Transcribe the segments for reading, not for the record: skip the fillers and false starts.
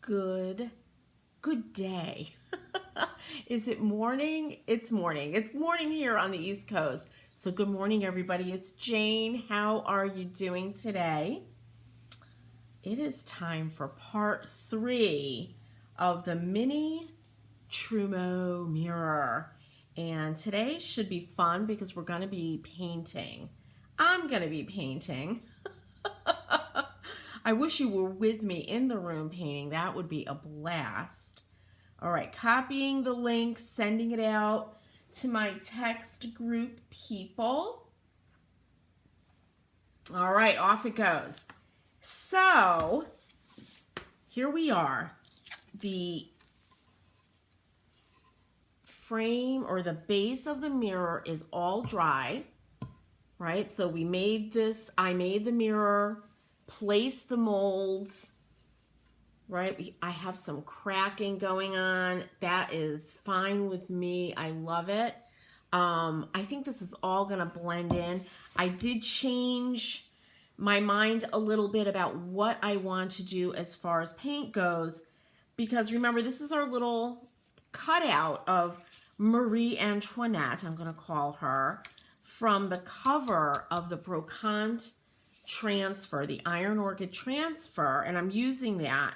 Good day. Is it morning? It's morning. It's morning here on the East Coast. So good morning, everybody. It's Jane. How are you doing today? It is time for part 3 of the mini Trumeau mirror. And today should be fun because we're going to be painting. I'm going to be painting. I wish you were with me in the room painting. That would be a blast. All right, copying the link, sending it out to my text group people. All right, off it goes. So, here we are. The frame or the base of the mirror is all dry, right? So we made this, I made the mirror, placed the molds, right? I have some cracking going on. That is fine with me. I love it. I think this is all gonna blend in. I did change my mind a little bit about what I want to do as far as paint goes, because remember, this is our little cutout of Marie Antoinette, I'm gonna call her, from the cover of the Brocante transfer, the Iron Orchid transfer, and I'm using that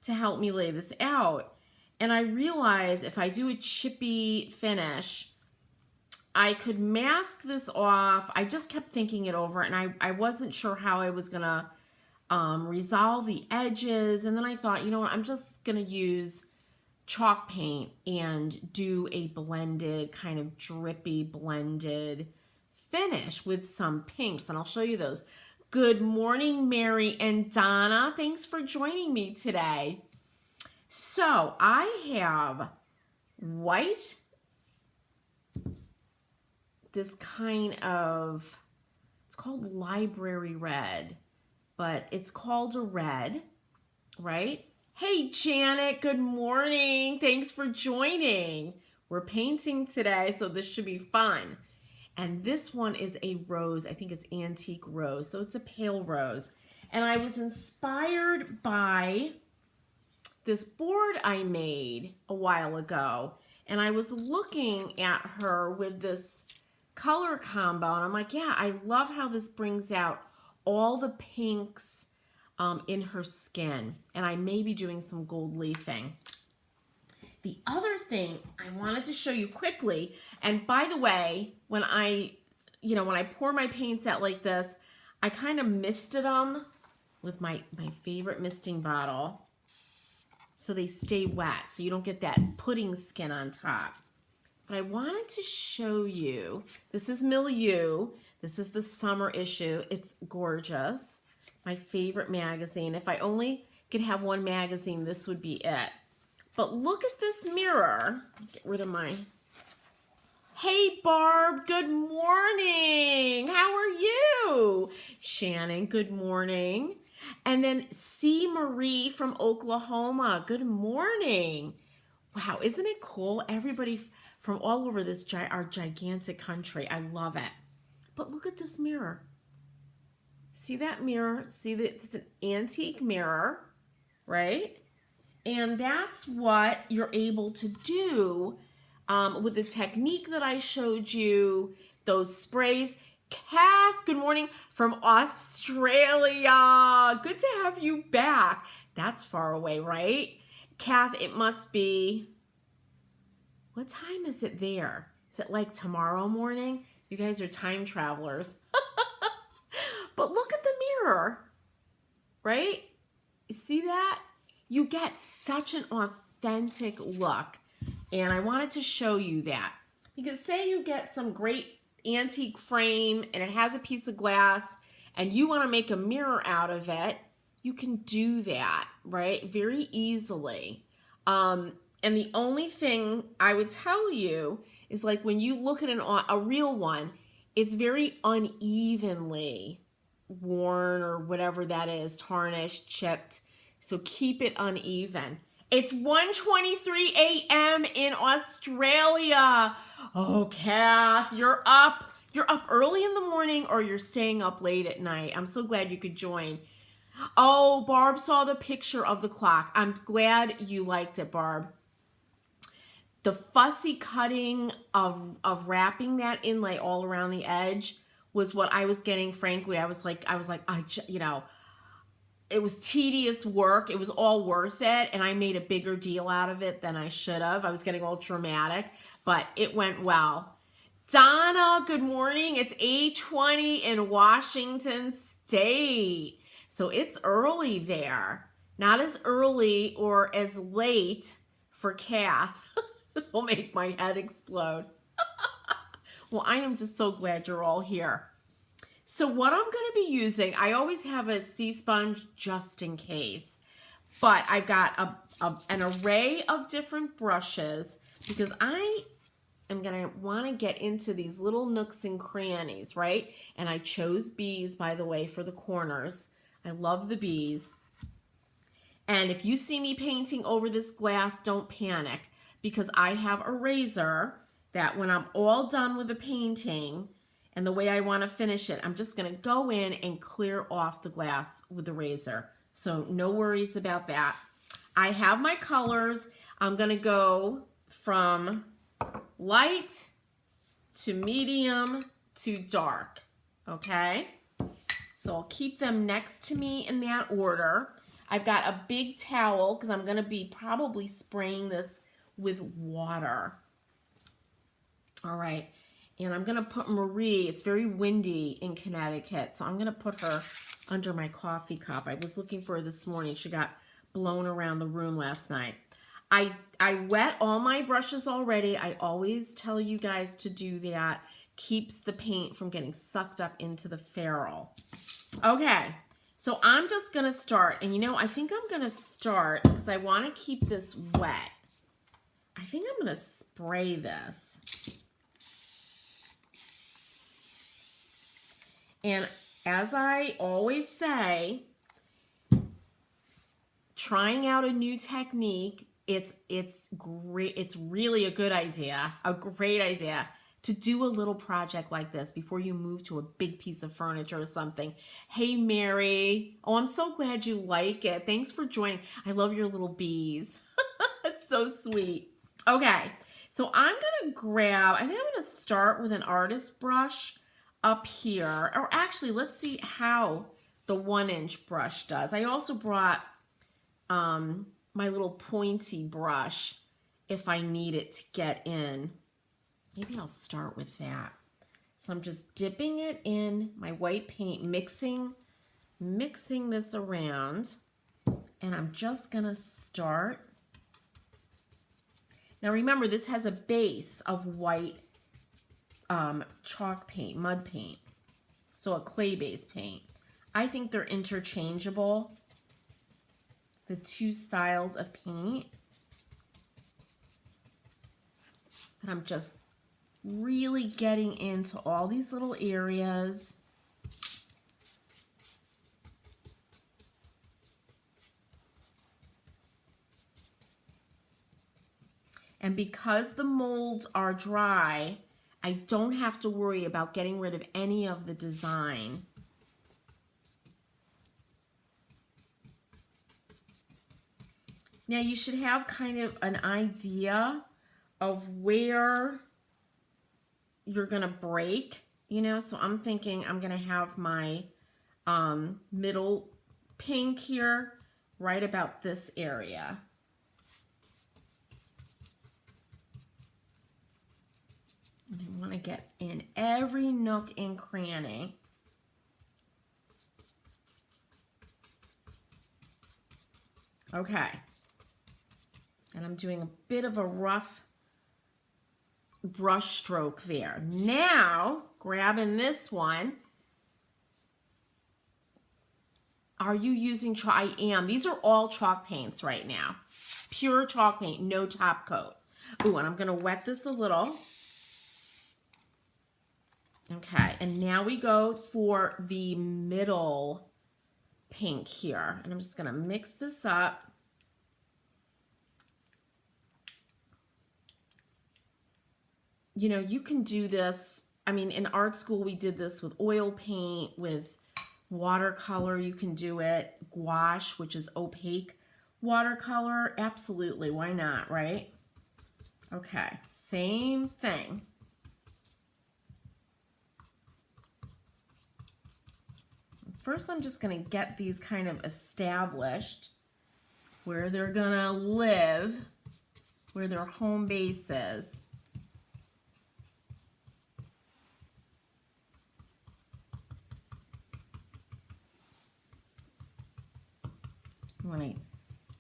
to help me lay this out. And I realized if I do a chippy finish, I could mask this off. I just kept thinking it over, and I wasn't sure how I was gonna resolve the edges. And then I thought, you know what, I'm just gonna use chalk paint and do a blended, kind of drippy blended finish with some pinks, and I'll show you those. Good morning, Mary and Donna. Thanks for joining me today. So I have white, this kind of, it's called library red, but it's called a red, right? Hey, Janet, good morning. Thanks for joining. We're painting today, so this should be fun. And this one is a rose. I think it's antique rose, so it's a pale rose. And I was inspired by this board I made a while ago, and I was looking at her with this color combo, and I'm like, yeah, I love how this brings out all the pinks in her skin, and I may be doing some gold leafing. The other thing I wanted to show you quickly, and by the way, when I pour my paints out like this, I kind of misted them with my favorite misting bottle so they stay wet, so you don't get that pudding skin on top. But I wanted to show you, this is Milieu, this is the summer issue, it's gorgeous, my favorite magazine. If I only could have one magazine, this would be it. But look at this mirror. Get rid of my... Hey, Barb, good morning. How are you? Shannon, good morning. And then C. Marie from Oklahoma, good morning. Wow, isn't it cool? Everybody from all over this our gigantic country. I love it. But look at this mirror. See that mirror? See that it's an antique mirror, right? And that's what you're able to do with the technique that I showed you, those sprays. Kath, good morning from Australia. Good to have you back. That's far away, right? Kath, it must be, what time is it there? Is it like tomorrow morning? You guys are time travelers. But look at the mirror, right? You see that? You get such an authentic look, and I wanted to show you that. Because say you get some great antique frame and it has a piece of glass and you want to make a mirror out of it, you can do that, right? Very easily. And the only thing I would tell you is, like, when you look at a real one, it's very unevenly worn or whatever that is, tarnished, chipped. So keep it uneven. It's 1:23 a.m. in Australia. Oh, Kath, you're up. You're up early in the morning, or you're staying up late at night. I'm so glad you could join. Oh, Barb saw the picture of the clock. I'm glad you liked it, Barb. The fussy cutting of wrapping that inlay all around the edge was what I was getting. Frankly, I was like, you know, it was tedious work. It was all worth it, and I made a bigger deal out of it than I should have. I was getting all dramatic, but it went well. Donna, good morning. It's 8:20 in Washington State. So it's early there. Not as early or as late for Kath. This will make my head explode. Well, I am just so glad you're all here. So what I'm going to be using, I always have a sea sponge just in case. But I've got an array of different brushes because I am going to want to get into these little nooks and crannies, right? And I chose bees, by the way, for the corners. I love the bees. And if you see me painting over this glass, don't panic, because I have a razor that when I'm all done with the painting and the way I want to finish it, I'm just going to go in and clear off the glass with the razor. So no worries about that. I have my colors. I'm going to go from light to medium to dark, okay? So I'll keep them next to me in that order. I've got a big towel because I'm going to be probably spraying this with water. All right, and I'm going to put Marie. It's very windy in Connecticut, so I'm going to put her under my coffee cup. I was looking for her this morning. She got blown around the room last night. I wet all my brushes already. I always tell you guys to do that. Keeps the paint from getting sucked up into the ferrule. Okay, so I'm just going to start. And you know, I think I'm going to start because I want to keep this wet. I think I'm going to spray this. And as I always say, trying out a new technique, it's great. It's really a good idea, a great idea to do a little project like this before you move to a big piece of furniture or something. Hey, Mary. Oh, I'm so glad you like it. Thanks for joining. I love your little bees. It's so sweet. Okay, so I'm going to grab, I think I'm going to start with an artist brush up here. Or actually, let's see how the 1-inch brush does. I also brought my little pointy brush if I need it to get in. Maybe I'll start with that. So I'm just dipping it in my white paint, mixing this around, and I'm just gonna start. Now remember, this has a base of white chalk paint, mud paint, so a clay-based paint. I think they're interchangeable, the two styles of paint. But I'm just really getting into all these little areas. And because the molds are dry, I don't have to worry about getting rid of any of the design. Now you should have kind of an idea of where you're gonna break, you know, so I'm thinking I'm gonna have my middle pink here right about this area. And I want to get in every nook and cranny. Okay. And I'm doing a bit of a rough brush stroke there. Now, grabbing this one. Are you using chalk? I am. These are all chalk paints right now. Pure chalk paint, no top coat. Ooh, and I'm going to wet this a little. Okay, and now we go for the middle pink here. And I'm just going to mix this up. You know, you can do this. I mean, in art school, we did this with oil paint, with Watercolor, you can do it. Gouache, which is opaque watercolor, absolutely, why not, right? Okay, same thing. First, I'm just going to get these kind of established where they're going to live, where their home base is.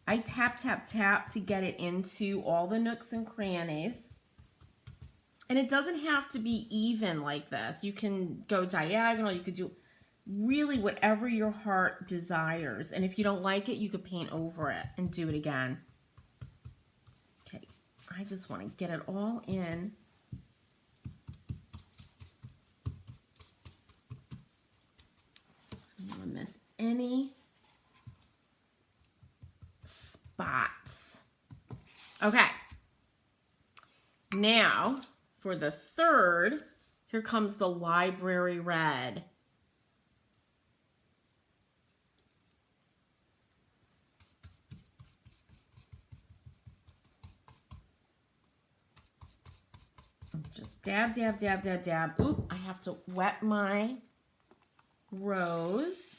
I tap, tap, tap to get it into all the nooks and crannies. And it doesn't have to be even like this. You can go diagonal. You could do really whatever your heart desires. And if you don't like it, you could paint over it and do it again. Okay, I just want to get it all in. I don't want to miss any spots. Okay. Now, for the third, here comes the library red. Just dab, dab, dab, dab, dab. Oop, I have to wet my rose.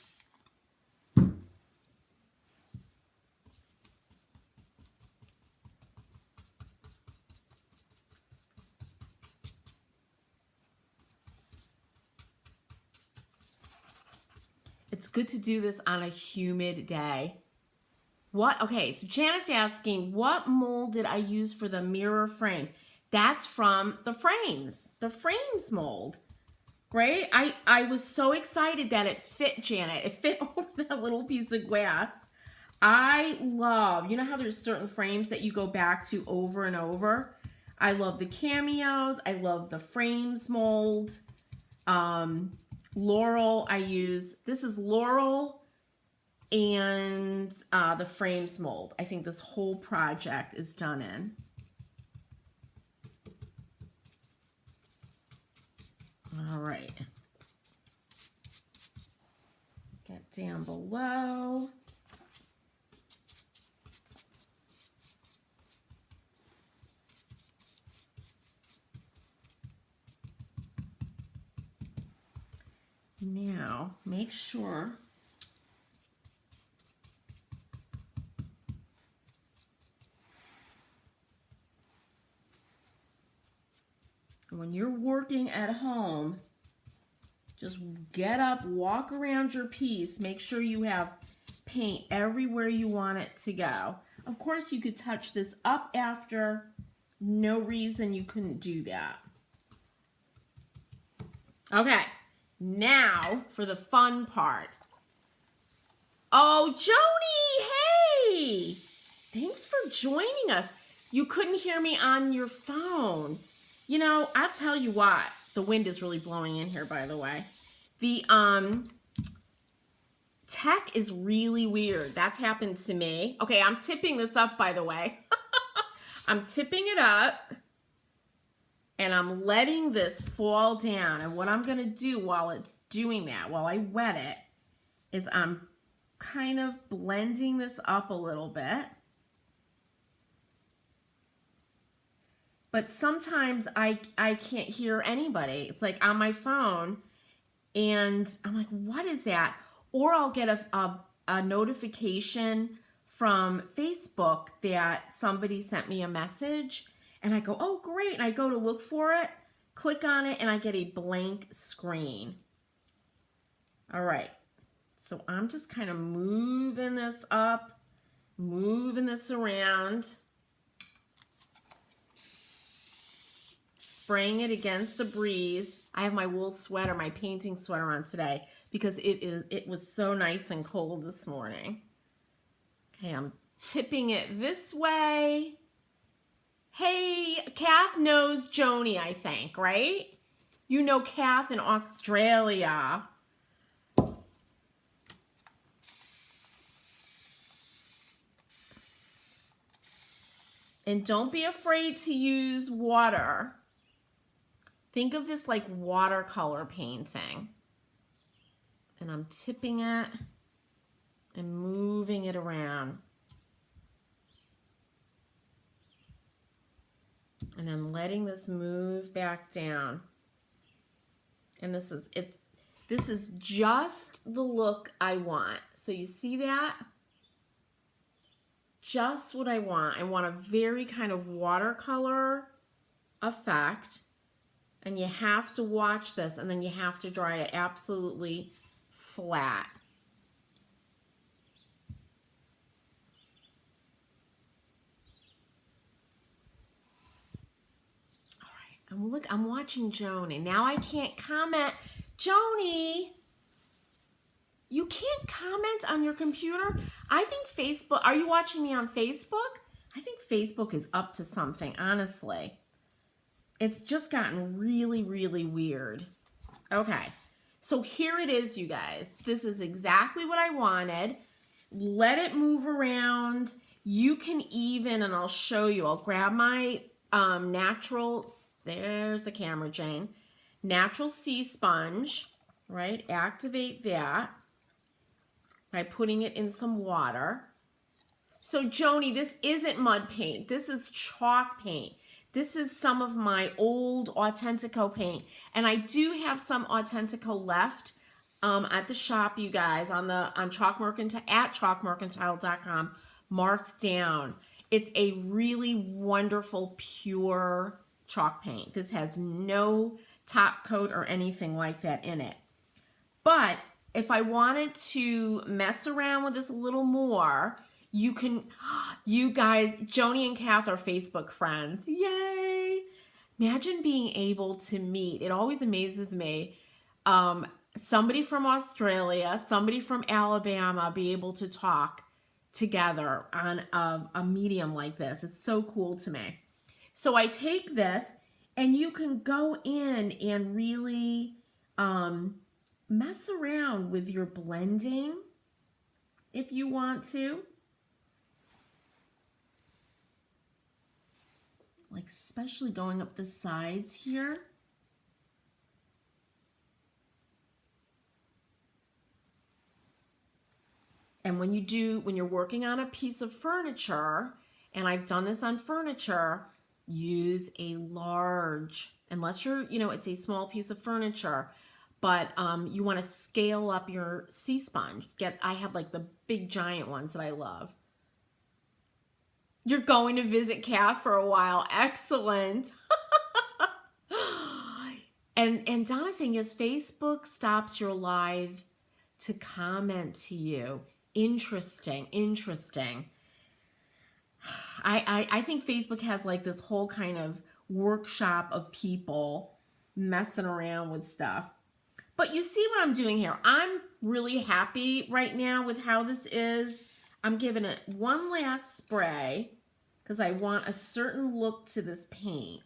It's good to do this on a humid day. Okay, so Janet's asking, what mold did I use for the mirror frame? That's from the frames mold, right? I was so excited that it fit, Janet. It fit over that little piece of glass. I love, you know how there's certain frames that you go back to over and over? I love the cameos. I love the frames mold. Laurel, this is Laurel and the frames mold. I think this whole project is done in. All right. Get down below. Now, make sure when you're working at home, just get up, walk around your piece, make sure you have paint everywhere you want it to go. Of course, you could touch this up after. No reason you couldn't do that. Okay, now for the fun part. Oh, Joni, hey! Thanks for joining us. You couldn't hear me on your phone. You know, I'll tell you what. The wind is really blowing in here, by the way. The tech is really weird. That's happened to me. Okay, I'm tipping this up, by the way. I'm tipping it up. And I'm letting this fall down. And what I'm going to do while it's doing that, while I wet it, is I'm kind of blending this up a little bit. But sometimes I can't hear anybody. It's like on my phone, and I'm like, what is that? Or I'll get a notification from Facebook that somebody sent me a message, and I go, oh, great. And I go to look for it, click on it, and I get a blank screen. All right. So I'm just kind of moving this up, moving this around, spraying it against the breeze. I have my wool sweater, my painting sweater on today because it was so nice and cold this morning. Okay, I'm tipping it this way. Hey, Kath knows Joni, I think, right? You know Kath in Australia. And don't be afraid to use water. Think of this like watercolor painting. and I'm tipping it and moving it around. And then letting this move back down. And this is it. This is just the look I want. So you see that? Just what I want. I want a very kind of watercolor effect. And you have to watch this, and then you have to dry it absolutely flat. All right, I'm watching Joni. Now I can't comment. Joni, you can't comment on your computer? I think Facebook, are you watching me on Facebook? I think Facebook is up to something, honestly. It's just gotten really, really weird. Okay, so here it is, you guys. This is exactly what I wanted. Let it move around. You can even, and I'll show you, I'll grab my natural, there's the camera, Jane. Natural sea sponge, right? Activate that by putting it in some water. So Joni, this isn't mud paint. This is chalk paint. This is some of my old Authentico paint. And I do have some Authentico left at the shop, you guys, on Chalk Mercantile, at chalkmercantile.com, marked down. It's a really wonderful, pure chalk paint. This has no top coat or anything like that in it. But if I wanted to mess around with this a little more, you can, you guys, Joni and Kath are Facebook friends. Yay! Imagine being able to meet, it always amazes me, somebody from Australia, somebody from Alabama be able to talk together on a medium like this. It's so cool to me. So I take this, and you can go in and really mess around with your blending if you want to. Like especially going up the sides here. And when you're working on a piece of furniture, and I've done this on furniture, use a large, unless you're, it's a small piece of furniture, but you want to scale up your sea sponge. I have like the big giant ones that I love. You're going to visit Kath for a while. Excellent. and Donna's saying, yes, Facebook stops your live to comment to you. Interesting. I think Facebook has like this whole kind of workshop of people messing around with stuff. But you see what I'm doing here. I'm really happy right now with how this is. I'm giving it one last spray because I want a certain look to this paint.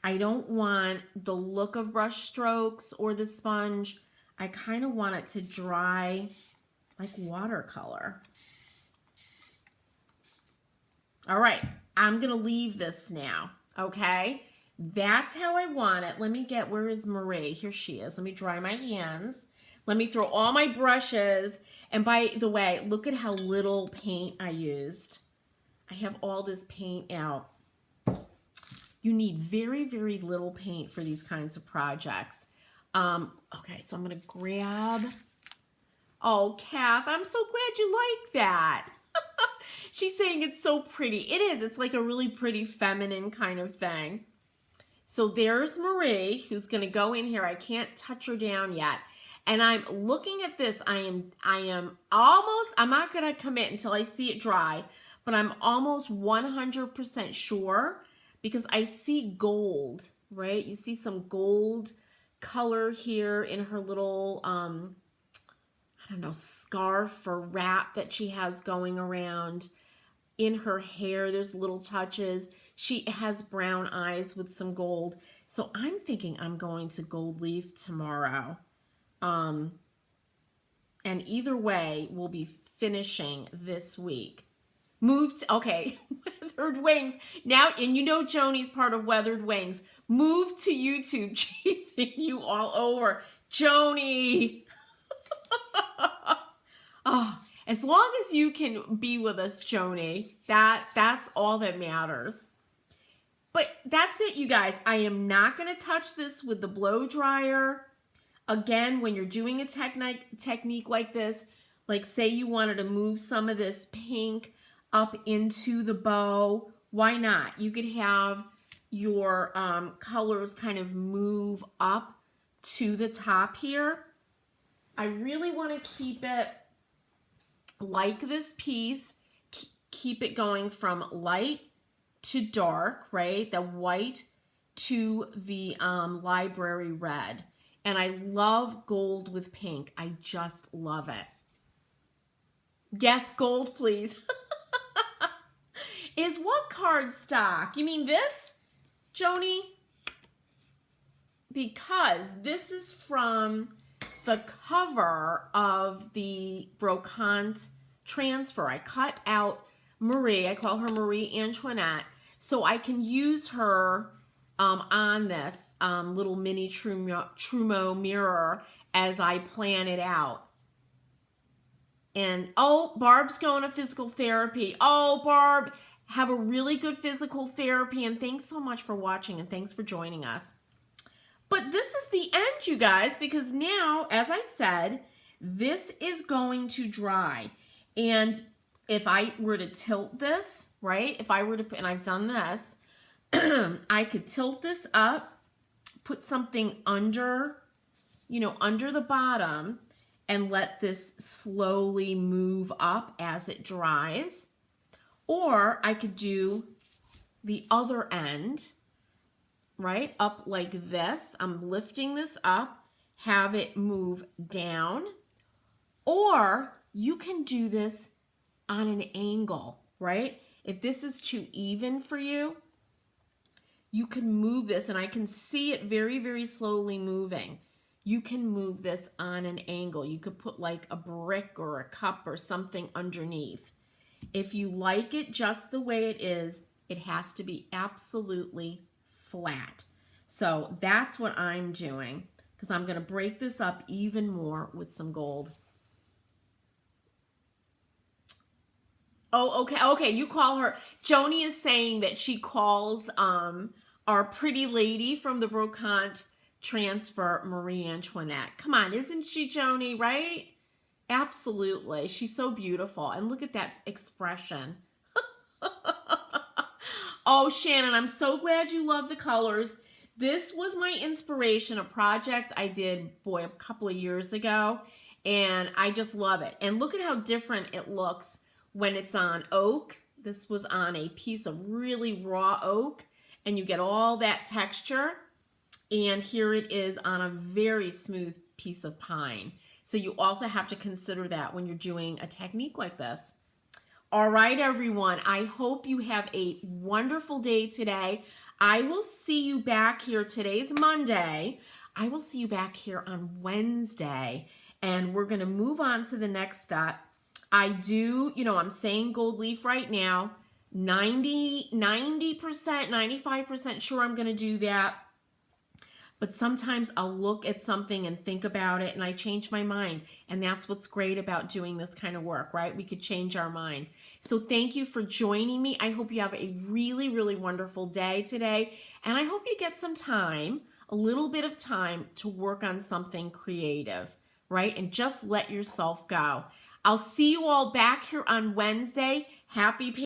I don't want the look of brush strokes or the sponge. I kind of want it to dry like watercolor. All right, I'm going to leave this now, okay? That's how I want it. Let me get, where is Marie? Here she is. Let me dry my hands. Let me throw all my brushes. And by the way, look at how little paint I used. I have all this paint out. You need very, very little paint for these kinds of projects. Okay, so I'm going to grab. Oh, Kath, I'm so glad you like that. She's saying it's so pretty. It is. It's like a really pretty feminine kind of thing. So there's Marie, who's going to go in here. I can't touch her down yet. And I'm looking at this. I am almost, I'm not going to commit until I see it dry, but I'm almost 100% sure because I see gold, right? You see some gold color here in her little, I don't know, scarf or wrap that she has going around. In her hair, there's little touches. She has brown eyes with some gold. So I'm thinking I'm going to gold leaf tomorrow. And either way, we'll be finishing this week. Moved, okay, Weathered Wings. Now, and you know Joni's part of Weathered Wings. Moved to YouTube, chasing you all over. Joni. Oh, as long as you can be with us, Joni, that's all that matters. But that's it, you guys. I am not going to touch this with the blow dryer. Again, when you're doing a technique like this, like say you wanted to move some of this pink up into the bow, why not? You could have your colors kind of move up to the top here. I really want to keep it like this piece, keep it going from light to dark, right? The white to the library red. And I love gold with pink. I just love it. Yes, gold, please. Is what card stock? You mean this, Joni? Because this is from the cover of the brocante transfer. I cut out Marie. I call her Marie Antoinette. So I can use her on this little mini Trumeau mirror as I plan it out. And oh, Barb's going to physical therapy. Oh, Barb, have a really good physical therapy. And thanks so much for watching and thanks for joining us. But this is the end, you guys, because now, as I said, this is going to dry. And if I were to tilt this, right, if I were to, and I've done this, I could tilt this up, put something under, under the bottom, and let this slowly move up as it dries. Or I could do the other end, right, up like this. I'm lifting this up, have it move down. Or you can do this on an angle, right? If this is too even for you, you can move this, and I can see it very, very slowly moving. You can move this on an angle. You could put like a brick or a cup or something underneath. If you like it just the way it is, it has to be absolutely flat. So that's what I'm doing, because I'm going to break this up even more with some gold. Oh, okay, you call her. Joni is saying that she calls our pretty lady from the brocante transfer Marie Antoinette. Come on, isn't she, Joni, right? Absolutely. She's so beautiful. And look at that expression. Oh, Shannon, I'm so glad you love the colors. This was my inspiration, a project I did, boy, a couple of years ago. And I just love it. And look at how different it looks when it's on oak. This was on a piece of really raw oak. And you get all that texture. And here it is on a very smooth piece of pine. So you also have to consider that when you're doing a technique like this. All right, everyone. I hope you have a wonderful day today. I will see you back here. Today's Monday. I will see you back here on Wednesday. And we're going to move on to the next step. I do, I'm saying gold leaf right now. 90%, 95% sure I'm going to do that. But sometimes I'll look at something and think about it and I change my mind. And that's what's great about doing this kind of work, right? We could change our mind. So thank you for joining me. I hope you have a really, really wonderful day today. And I hope you get some time, a little bit of time to work on something creative, right? And just let yourself go. I'll see you all back here on Wednesday. Happy